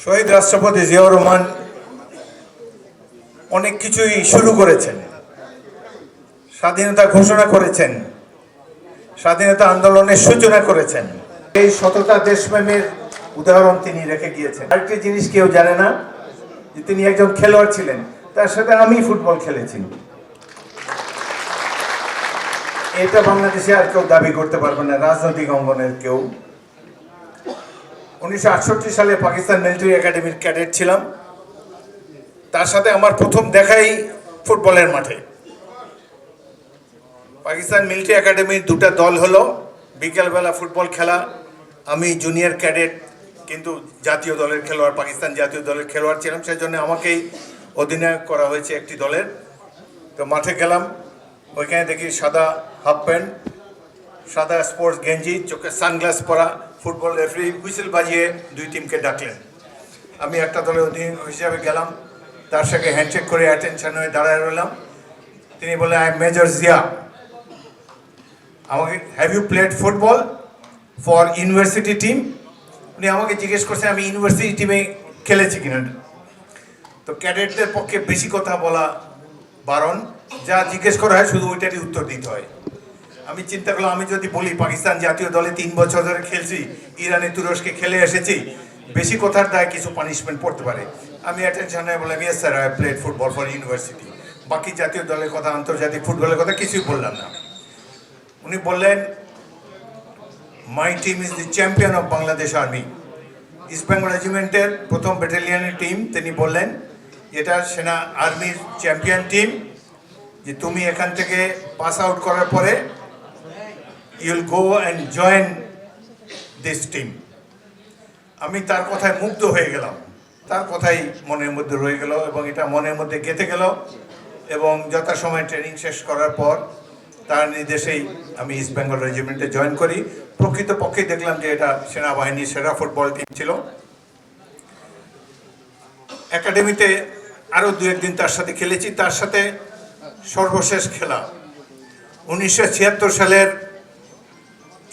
শহীদ রাষ্ট্রপতি জিয়াউর রহমান অনেক কিছুই শুরু করেছেন, স্বাধীনতা ঘোষণা করেছেন, স্বাধীনতা আন্দোলনের সূচনা করেছেন। এই সততা দেশপ্রেমের উদাহরণ তিনি রেখে গিয়েছেন। আরেকটি জিনিস কেউ জানে না যে তিনি একজন খেলোয়াড় ছিলেন, তার সাথে আমি ফুটবল খেলেছি। এটা বাংলাদেশে আর কেউ দাবি করতে পারবে না, রাজনৈতিক অঙ্গনের কেউ। 1968 সালে পাকিস্তান মিলিটারি একাডেমির ক্যাডেট ছিলাম। তার সাথে আমার প্রথম দেখাই ফুটবলের মাঠে। পাকিস্তান মিলিটারি একাডেমির দুটো দল হলো, বিকেলবেলা ফুটবল খেলা। আমি জুনিয়র ক্যাডেট, কিন্তু জাতীয় দলের খেলোয়াড়, পাকিস্তান জাতীয় দলের খেলোয়াড় ছিলাম, সেই জন্য আমাকেই অধিনায়ক করা হয়েছে একটি দলের। তো মাঠে গেলাম, ওইখানে দেখি সাদা হাফ প্যান্ট, সাদা স্পোর্টস গেঞ্জি, চোখে সানগ্লাস পরা ফুটবল রেফারি হুইসেল বাজিয়ে দুই টিমকে ডাকলেন। আমি একটা দলের অধিনায়ক হিসাবে গেলাম, তার সাথে হ্যান্ডশেক করে অ্যাটেনশন হয়ে দাঁড়ায় রইলাম। তিনি বললেন, আই মেজর জিয়া। আমাকে, have you played football for university team? উনি আমাকে জিজ্ঞেস করছেন আমি ইউনিভার্সিটি টিমে খেলেছি কিনা। তো ক্যাডেটদের পক্ষে বেশি কথা বলা বারণ, যা জিজ্ঞেস করা হয় শুধু ওইটারই উত্তর দিতে হয়। আমি চিন্তা করলাম, আমি যদি বলি পাকিস্তান জাতীয় দলে 3 বছর ধরে খেলছি, ইরানে তুরস্কে খেলে এসেছি, বেশি কথার দায় কিছু পানিশমেন্ট পড়তে পারে। আমি অ্যাটেনশন হয়ে বললাম, yes sir, I played football for university. বাকি জাতীয় দলের কথা, আন্তর্জাতিক ফুটবলের কথা কিছুই বললাম না। উনি বললেন, my team is the champion of Bangladesh army. East Bengal রেজিমেন্টের 1ম ব্যাটালিয়নের টিম। তিনি বললেন, এটা সেনা আর্মির চ্যাম্পিয়ন টিম, যে তুমি এখান থেকে পাস আউট করার পরে you'll go and join this team. আমি তার কথায় মুগ্ধ হয়ে গেলাম, তার কথাই মনের মধ্যে রয়ে গেল এবং এটা মনের মধ্যে গেঁথে গেল। এবং যথাসময়ে ট্রেনিং শেষ করার পর তার নির্দেশেই আমি ইস্ট বেঙ্গল রেজিমেন্টে জয়েন করি। প্রকৃতপক্ষে দেখলাম যে এটা সেনাবাহিনীর সেরা ফুটবল টিম ছিল। একাডেমিতে আরও 2-1 দিন তার সাথে খেলেছি। তার সাথে সর্বশেষ খেলা 1976 সালের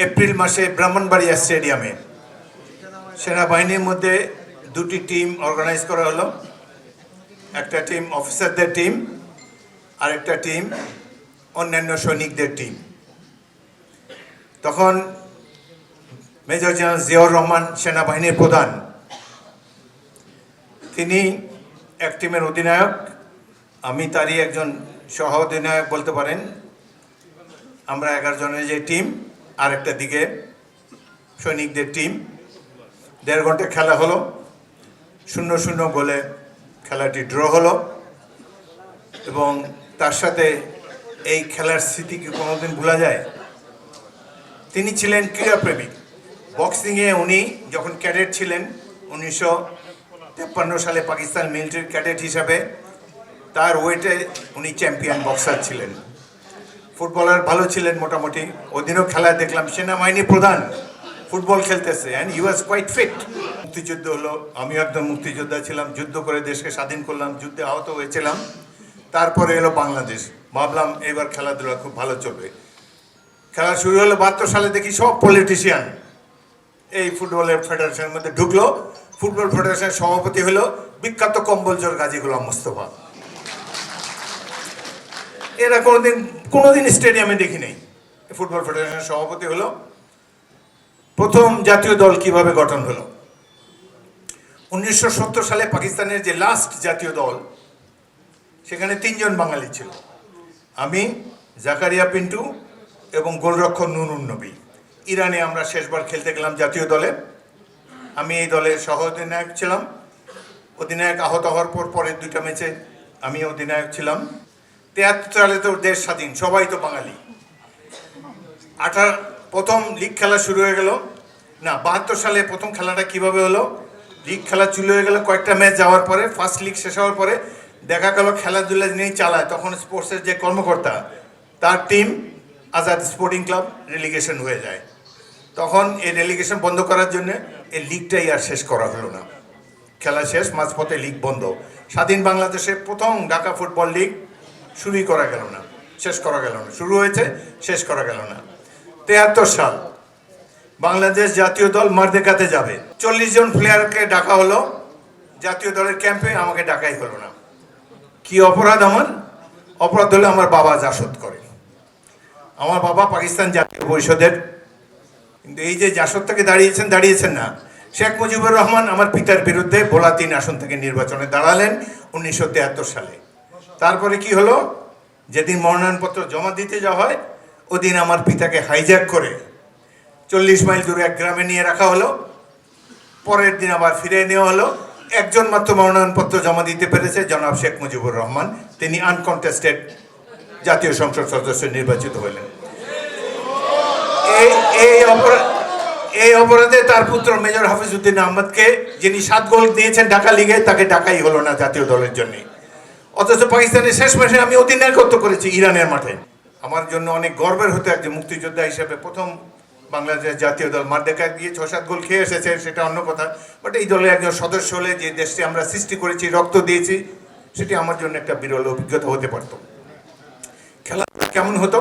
এপ্রিল মাসে ব্রাহ্মণবাড়িয়া স্টেডিয়ামে। সেনাবাহিনীর মধ্যে 2টি টিম অর্গানাইজ করা হলো, একটা টিম অফিসারদের টিম আর একটা টিম অন্যান্য সৈনিকদের টিম। তখন মেজর জেনারেল জিয়াউর রহমান সেনাবাহিনীর প্রধান, তিনি এক টিমের অধিনায়ক, আমি তারই একজন সহ অধিনায়ক বলতে পারেন। আমরা 11 জনের যে টিম, আর একটা দিকে সৈনিকদের টিম। 1.5 ঘন্টা খেলা হলো, 0-0 গোলে খেলাটি ড্র হলো। এবং তার সাথে এই খেলার স্মৃতি কি কোনোদিন ভোলা যায়? তিনি ছিলেন ক্রীড়াপ্রেমিক। বক্সিংয়ে উনি যখন ক্যাডেট ছিলেন 1953 সালে পাকিস্তান মিলিটারি ক্যাডেট হিসাবে, তার ওয়েটে উনি চ্যাম্পিয়ন বক্সার ছিলেন। ফুটবলার ভালো ছিলেন মোটামুটি। ওদিনও খেলা দেখলাম, সেনাবাহিনী প্রধান ফুটবল খেলতেছে, and he was quite fit. মুক্তিযুদ্ধ হলো, আমিও একদম মুক্তিযোদ্ধা ছিলাম, যুদ্ধ করে দেশকে স্বাধীন করলাম, যুদ্ধে আহত হয়েছিলাম। তারপরে এলো বাংলাদেশ, ভাবলাম এবার খেলাধুলা খুব ভালো চলবে। খেলা শুরু হলো 72 সালে, দেখি সব পলিটিশিয়ান এই ফুটবলের ফেডারেশনের মধ্যে ঢুকলো। ফুটবল ফেডারেশনের সভাপতি হলো বিখ্যাত কম্বলজোর গাজী গোলাম মোস্তফা। এরা কোনোদিন স্টেডিয়ামে দেখি নেই। ফুটবল ফেডারেশনের সভাপতি হলো। প্রথম জাতীয় দল কিভাবে গঠন হলো? 1970 সালে পাকিস্তানের যে লাস্ট জাতীয় দল, সেখানে 3 জন বাঙালি ছিল, আমি, জাকারিয়া পিন্টু এবং গোলরক্ষক নুরুন নবী। ইরানে আমরা শেষবার খেলতে গেলাম জাতীয় দলে। আমি এই দলের সহ অধিনায়ক ছিলাম। অধিনায়ক আহত হওয়ার পর পরের 2টা ম্যাচে আমি অধিনায়ক ছিলাম। 73 সালে তো দেশ স্বাধীন, সবাই তো বাঙালি। প্রথম লিগ খেলা শুরু হয়ে গেল না, 72 সালে প্রথম খেলাটা কিভাবে হলো? লিগ খেলা শুরু হয়ে গেল কয়েকটা ম্যাচ যাওয়ার পরে, ফার্স্ট লিগ শেষ হওয়ার পরে দেখা গেল খেলাধুলা নিয়েই চালায় তখন স্পোর্টসের যে কর্মকর্তা, তার team Azad sporting club relegation হয়ে যায়। তখন এই রেলিগেশন বন্ধ করার জন্য এই লিগটাই আর শেষ করা হলো না। খেলা শেষ, মাঝপথে লিগ বন্ধ। স্বাধীন বাংলাদেশের প্রথম ঢাকা ফুটবল লিগ শুরুই করা গেল না, শেষ করা গেল না। শুরু হয়েছে, শেষ করা গেল না। 73 সাল বাংলাদেশ জাতীয় দল মারদেকাতে যাবে, 40 জন প্লেয়ারকে ডাকা হলো। জাতীয় দলের ক্যাম্পে আমাকে ডাকাই হলো না। কি অপরাধ আমার? অপরাধ হলে আমার বাবা জাসদ করে। আমার বাবা পাকিস্তান জাতীয় পরিষদের, কিন্তু এই যে জাসদ থেকে দাঁড়িয়েছেন না। শেখ মুজিবুর রহমান আমার পিতার বিরুদ্ধে ভোলা 3 আসন থেকে নির্বাচনে দাঁড়ালেন 1973 সালে। তারপরে কি হলো? যেদিন মনোনয়নপত্র জমা দিতে যাওয়া হয় ওদিন আমার পিতাকে হাইজ্যাক করে 40 মাইল দূরে এক গ্রামে নিয়ে রাখা হলো। পরের দিন আবার ফিরে নেওয়া হলো। একজন মাত্র মনোনয়নপত্র জমা দিতে পেরেছে, জনাব শেখ মুজিবুর রহমান। তিনি আনকন্টেস্টেড জাতীয় সংসদ সদস্য নির্বাচিত হলেন। এই অপরাধে তার পুত্র মেজর হাফিজউদ্দিন আহমদকে, যিনি 7 গোল দিয়েছেন ঢাকা লিগে, তাকে ডাকাই হলো না জাতীয় দলের জন্য। অথচ পাকিস্তানের শেষ ম্যাচে আমি অধিনায়কত্ব করেছি ইরানের মাঠে। আমার জন্য অনেক গর্বের হতো একজন মুক্তিযোদ্ধা হিসেবে। প্রথম বাংলাদেশ জাতীয় দল মাঠ দেখা গিয়ে 6-7 গোল খেয়ে এসেছে, সেটা অন্য কথা। বাট এই দলের একজন সদস্য হলে যে দেশটি আমরা সৃষ্টি করেছি, রক্ত দিয়েছি, সেটি আমার জন্য একটা বিরল অভিজ্ঞতা হতে পারত। খেলা কেমন হতো?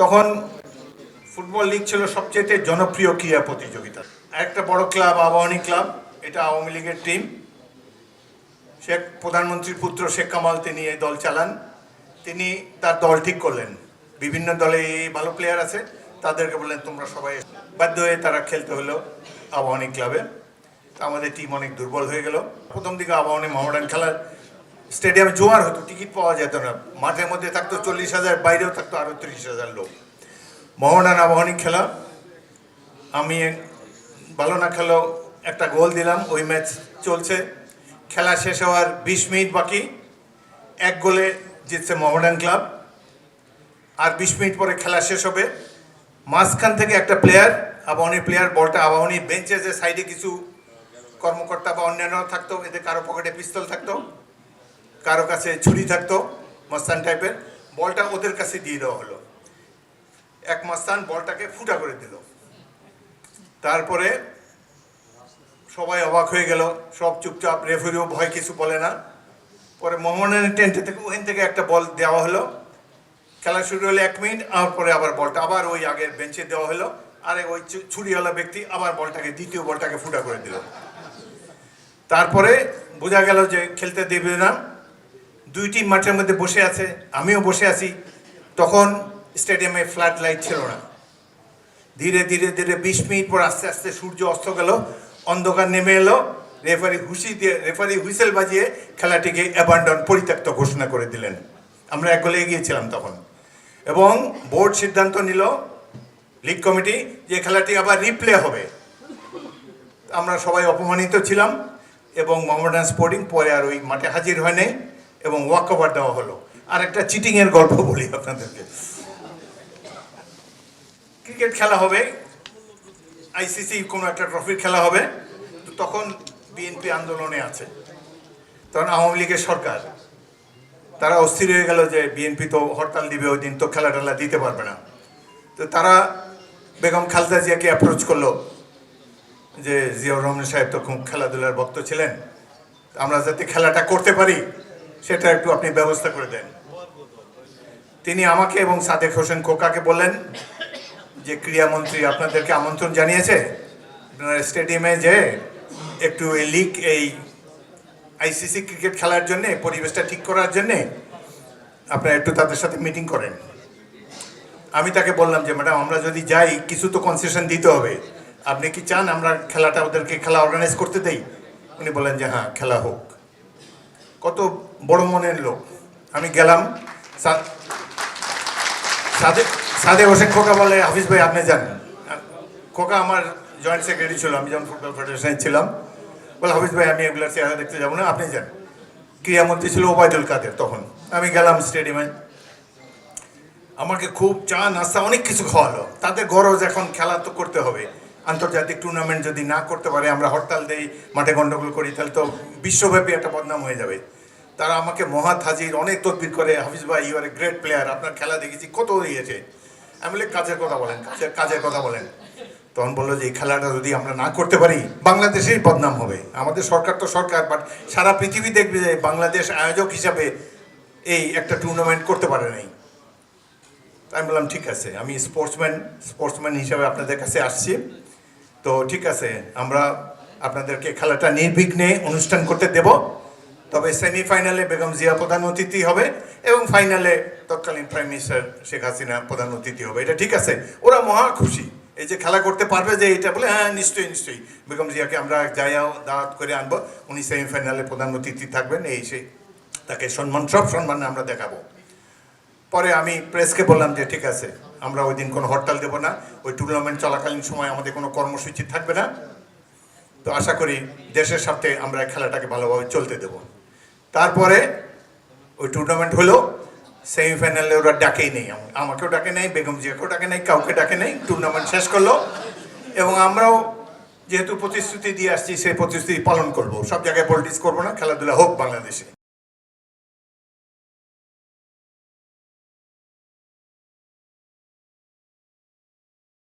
তখন ফুটবল লিগ ছিল সবচেয়ে জনপ্রিয় ক্রীড়া প্রতিযোগিতা। একটা বড় ক্লাব আবাহনী ক্লাব, এটা আওয়ামী লীগের টিম। শেখ প্রধানমন্ত্রীর পুত্র শেখ কামাল তিনি এই দল চালান। তিনি তার দল ঠিক করলেন। বিভিন্ন দলে এই ভালো প্লেয়ার আছে, তাদেরকে বললেন তোমরা সবাই। বাধ্য হয়ে তারা খেলতে হলো আবাহনী ক্লাবে। আমাদের টিম অনেক দুর্বল হয়ে গেল। প্রথম দিকে আবাহনী মোহামেডান খেলার স্টেডিয়ামে জোয়ার হতো, টিকিট পাওয়া যেত না। মাঠের মধ্যে থাকতো 40,000, বাইরেও থাকতো আরও 30,000 লোক। মোহামেডান আবাহনী খেলা, আমি ভালো না খেলেও একটা গোল দিলাম। ওই ম্যাচ চলছে, খেলা শেষ হওয়ার 20 মিনিট বাকি। 1 গোলে জিতছে মোহামেডান ক্লাব। আর 20 মিনিট পরে খেলা শেষ হবে। মাঝখান থেকে একটা প্লেয়ার, আবাহনী প্লেয়ার, বলটা আবাহনী বেঞ্চে যে সাইডে কিছু কর্মকর্তা বা অন্যান্য থাকতো, এতে কারো পকেটে পিস্তল থাকতো, কারো কাছে ছুরি থাকতো, মস্তান টাইপের। বলটা ওদের কাছে দিয়ে দেওয়া হলো। এক মস্তান বলটাকে ফুটা করে দিল। তারপরে সবাই অবাক হয়ে গেল, সব চুপচাপ, রেফারিও ভয় কিছু বলে না। পরে মোহামেডানের টেন্ট থেকে ওখান থেকে একটা বল দেওয়া হলো। খেলা শুরু হলো 1 মিনিট, আর পরে আবার বলটা আবার ওই আগের বেঞ্চে দেওয়া হলো। আর ওই ছুরিওয়ালা ব্যক্তি আবার বলটাকে, দ্বিতীয় বলটাকে ফুটা করে দিল। তারপরে বোঝা গেল যে খেলতে দেবে না। 2 টিম মাঠের মধ্যে বসে আছে, আমিও বসে আছি। তখন স্টেডিয়ামে ফ্ল্যাড লাইট ছিল না। ধীরে ধীরে ধীরে 20 মিনিট পর আস্তে আস্তে সূর্য অস্ত গেল, অন্ধকার নেমে এলো। রেফারি হুইসেল বাজিয়ে খেলাটিকে অ্যাবান্ডন, পরিত্যক্ত ঘোষণা করে দিলেন। আমরা 1 গোলে এগিয়েছিলাম তখন। এবং বোর্ড সিদ্ধান্ত নিল, লিগ কমিটি, যে খেলাটি আবার রিপ্লে হবে। আমরা সবাই অপমানিত ছিলাম এবং মোহামেডান স্পোর্টিং পরে আর ওই মাঠে হাজির হয় নাই এবং ওয়াক ওভার দেওয়া হলো। আর একটা চিটিংয়ের গল্প বলি আপনাদেরকে। ক্রিকেট খেলা হবে, আইসিসি কোনো একটা ট্রফির খেলা হবে। তো তখন বিএনপি আন্দোলনে আছে, তখন আওয়ামী লীগের সরকার। তারা অস্থির হয়ে গেল যে বিএনপি তো হরতাল দিবে ওই দিন, তো খেলা টেলা দিতে পারবে না। তো তারা বেগম খালেদা জিয়াকে অ্যাপ্রোচ করলো যে জিয়াউর রহমান সাহেব তো খুব খেলাধুলার ভক্ত ছিলেন, আমরা যাতে খেলাটা করতে পারি সেটা একটু আপনি ব্যবস্থা করে দেন। তিনি আমাকে এবং সাদেক হোসেন খোকাকে বললেন যে ক্রীড়ামন্ত্রী আপনাদেরকে আমন্ত্রণ জানিয়েছে স্টেডিয়ামে যে একটু এই আইসিসি ক্রিকেট খেলার জন্যে, পরিবেশটা ঠিক করার জন্যে আপনারা একটু তাদের সাথে মিটিং করেন। আমি তাকে বললাম যে ম্যাডাম, আমরা যদি যাই কিছু তো কনসেশন দিতে হবে, আপনি কি চান আমরা খেলাটা ওদেরকে খেলা অর্গানাইজ করতে দেই? উনি বললেন যে হ্যাঁ, খেলা হোক। কত বড় মনের লোক। আমি গেলাম, সাদেক হোসেন খোকা বলে হাফিজ ভাই আপনি যান। খোকা আমার জয়েন্ট সেক্রেটারি ছিল আমি যখন ফুটবল ফেডারেশনে ছিলাম। বলে হাফিজ ভাই আমি এগুলার চেহারা দেখতে যাবো না, আপনি যান। ক্রীড়ামন্ত্রী ছিল ওবায়দুল কাদের তখন। আমি গেলাম স্টেডিয়ামে, আমাকে খুব চা নাস্তা অনেক কিছু খাওয়ালো। তাদের গরজ এখন খেলা তো করতে হবে, আন্তর্জাতিক টুর্নামেন্ট যদি না করতে পারে, আমরা হরতাল দেই, মাঠে গন্ডগোল করি, তাহলে তো বিশ্বব্যাপী একটা বদনাম হয়ে যাবে। তারা আমাকে মহাত হাজির, অনেক তদবির করে, হাফিজ ভাই you are a great player, আপনার খেলা দেখেছি, কত ইয়েছে। আমি বলি কাজের কথা বলেন, কাজের কথা বলেন। তখন বললো যে এই খেলাটা যদি আমরা না করতে পারি বাংলাদেশেই বদনাম হবে। আমাদের সরকার তো সরকার, বাট সারা পৃথিবী দেখবে যে বাংলাদেশ আয়োজক হিসাবে এই একটা টুর্নামেন্ট করতে পারে নাই। আমি বললাম ঠিক আছে, আমি স্পোর্টসম্যান হিসাবে আপনাদের কাছে আসছি, তো ঠিক আছে আমরা আপনাদেরকে খেলাটা নির্বিঘ্নে অনুষ্ঠান করতে দেব। তবে সেমিফাইনালে বেগম জিয়া প্রধান অতিথি হবে এবং ফাইনালে তৎকালীন প্রাইম মিনিস্টার শেখ হাসিনা প্রধান অতিথি হবে। এটা ঠিক আছে, ওরা মহা খুশি এই যে খেলা করতে পারবে, যে এটা বলে হ্যাঁ নিশ্চয়ই নিশ্চয়ই বেগম জিয়াকে আমরা যাইয়াও দাওয়াত করে আনবো, উনি সেমিফাইনালে প্রধান অতিথি থাকবেন, এই সেই তাকে সম্মান, সব সম্মান আমরা দেখাবো। পরে আমি প্রেসকে বললাম যে ঠিক আছে, আমরা ওই দিন কোনো হরতাল দেবো না, ওই টুর্নামেন্ট চলাকালীন সময় আমাদের কোনো কর্মসূচি থাকবে না। তো আশা করি দেশের সাথে আমরা খেলাটাকে ভালোভাবে চলতে দেব। তারপরে ওই টুর্নামেন্ট হলো, সেমিফাইনালে ওরা ডাকেই নেই, আমাকেও ডাকে নেই, বেগম জিয়াকেও ডাকে নেই, কাউকে ডাকে নেই। টুর্নামেন্ট শেষ করলো এবং আমরাও যেহেতু প্রতিশ্রুতি দিয়ে আসছি সেই প্রতিশ্রুতি পালন করব। সব জায়গায় পলিটিক্স করবো না, খেলাধুলা হোক বাংলাদেশে।